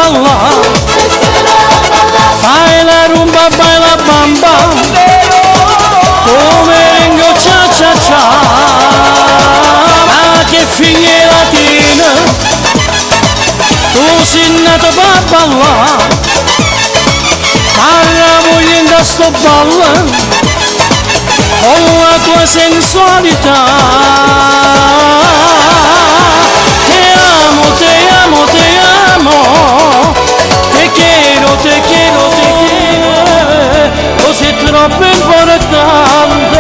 balla, fai la rumba, baila bam bam, tu merengue cia cia cia, ma che figlia latina, tu sei nato per ballare, parla moglie da sto ballo, con la tua sensualità. Te amo, te amo, te amo, te quiero, te quiero, te quiero, così troppo importante.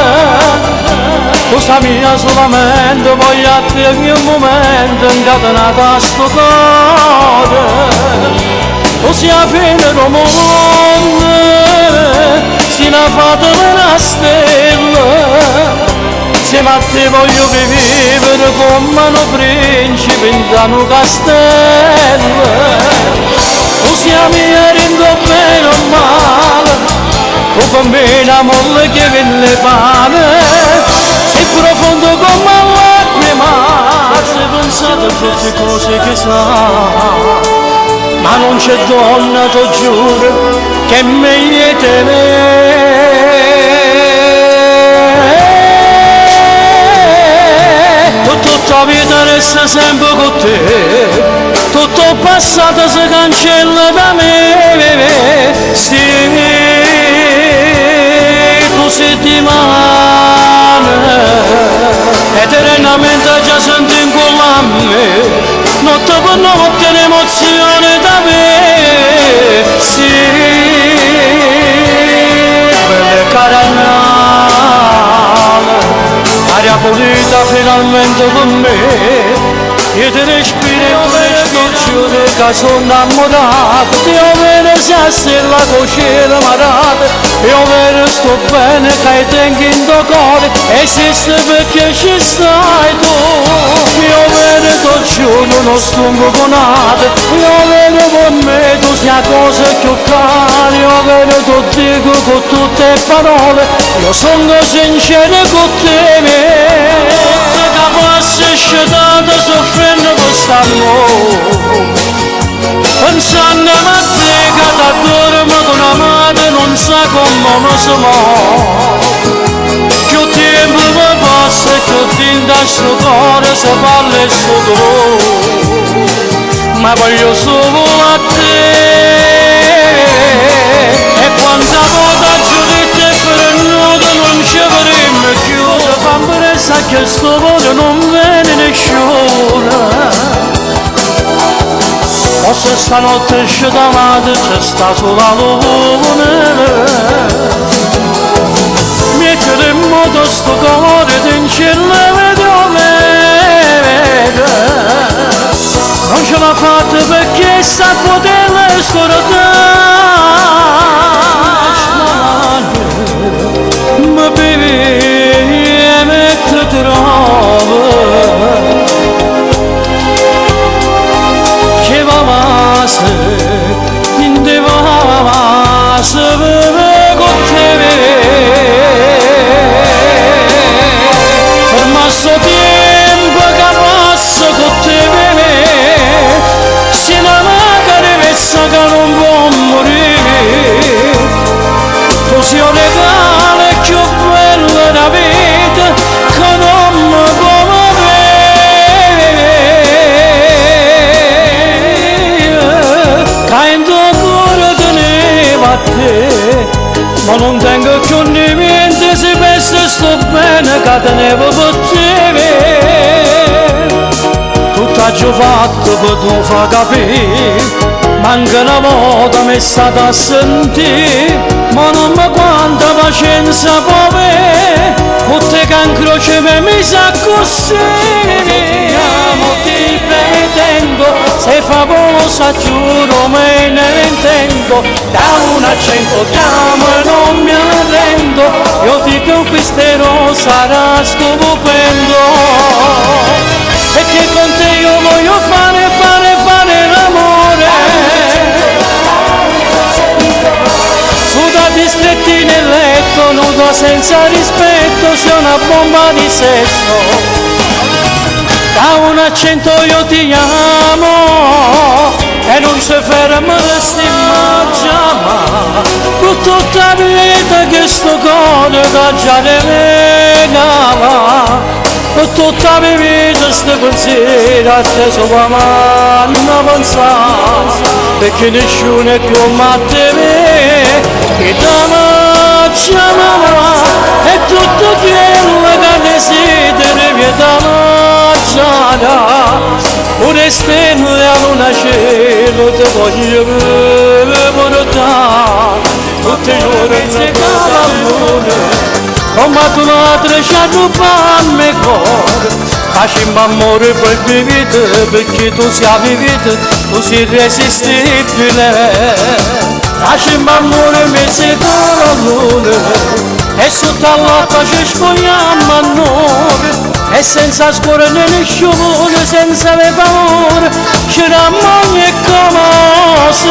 Cosa mia solamente voglio a te ogni momento incatenato a sto cuore, così a fine del mondo si ne fa una stella. Insieme a te voglio vivere come un principe in un castello, così a me rendo bene o male, tu con me la molle che viene pane, sei profondo come lacrima, forse pensate a tutte cose che sa, ma non c'è donna, ti giuro, che è meglio di te. Tutta la vita resta sempre con te, tutto il passato si cancella da me, sì, tu sei di mano, eternamente già senti in cuore a me, notte per notte l'emozione da me, sì, belle caramelle, aria pulita finalmente con me, io ti respiro e scorcione che sono innamorato, io vedo se stella con cielo marato, io vedo sto bene che tengo in tuo cuore, esiste perché ci stai tu, io vedo tuo giorno non stungo con ate, io vedo con me tu sia cosa più cara, io vedo tu dico con tutte le parole, io sono sincero con te, capace scedato soffrendo quest'amore, pensando a te che t'adoro ma con amate non sa come mi si muove, più tempo mi passa e più tinta sto cuore si parla e sto dolore, ma voglio solo a te, e quanta volta giudizio e fernuto non ci avremmo più, fa presa che sto cuore non viene nessuno. Forse stanotte esce davanti c'è sta sulla luna, mettete in moto sto cuore in cielo vede, non ce l'ha fatta perché sa poterla scordare, ma bevi e mette trova, in te va se beve con te, ferma sto tempo che passa con te, se la magari pensa che non può morire, così un regalo più bello da vita che non mi può ma non tengo più niente, se penso sto bene che tenevo per te, tutto ha già fatto per tu fa capire, manca una volta mi è stata a sentire, ma non mi quanta pazienza può avere, tutte che incroci mi sa così, amo ti pretendo, se famosa giuro me ne intendo, da un accento chiamo e non mi arrendo, io ti conquisterò, sarà stupendo, perché con te io voglio fare l'amore, sudati stretti nel letto, nudo senza rispetto, sei una bomba di sesso, da un accento io ti amo, e non si ferma sti mangiama per tutta la vita che sto cuore da già ne regala per tutta la mia vita sto pensiero a te sopra manna pensare perché nessuno è più matte me che da mangiama e tutto quello che desideri mi da mangiare pure stelle a luna cielo ti voglio portare tutte le ore se cala l'amore come tu l'altra ci ha rubato il mio cuore facciamo amore poi vivete perché tu sei vivete tu sei irresistibile facciamo amore mese cala l'amore e sotto all'acqua ci spogliamo a noi e senza scuola né nessuno, senza avere paura, c'eravamo ogni cosa.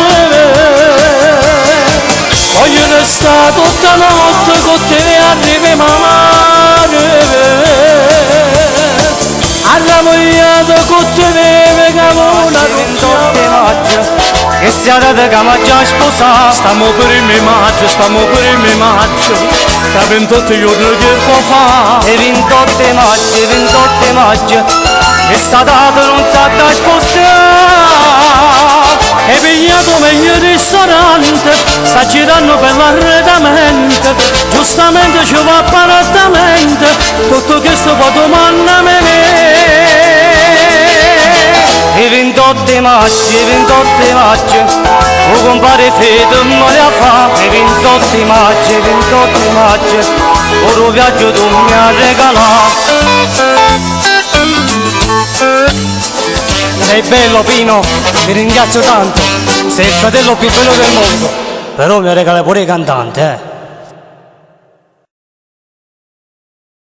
Voglio restare tutta notte con te arrivi mare. Alla mogliata con te beve che vola notte maggio. E sera da cama già sposata. Stiamo per il mio maggio, stiamo per il mio maggio. Da 28 giorni che può fare. E 28 maggio, e sta data non sa da sposare. E pigliato meglio il ristorante, sta girando per l'arredamento, giustamente ci va apparatamente, tutto questo poi domanda me. E 28 maggio, o compare Fede muore a fa. E 28 maggio, ora viaggio tu mi ha regalato. Sei bello Pino, ti ringrazio tanto, sei il fratello più bello del mondo, però mi regala pure i cantanti,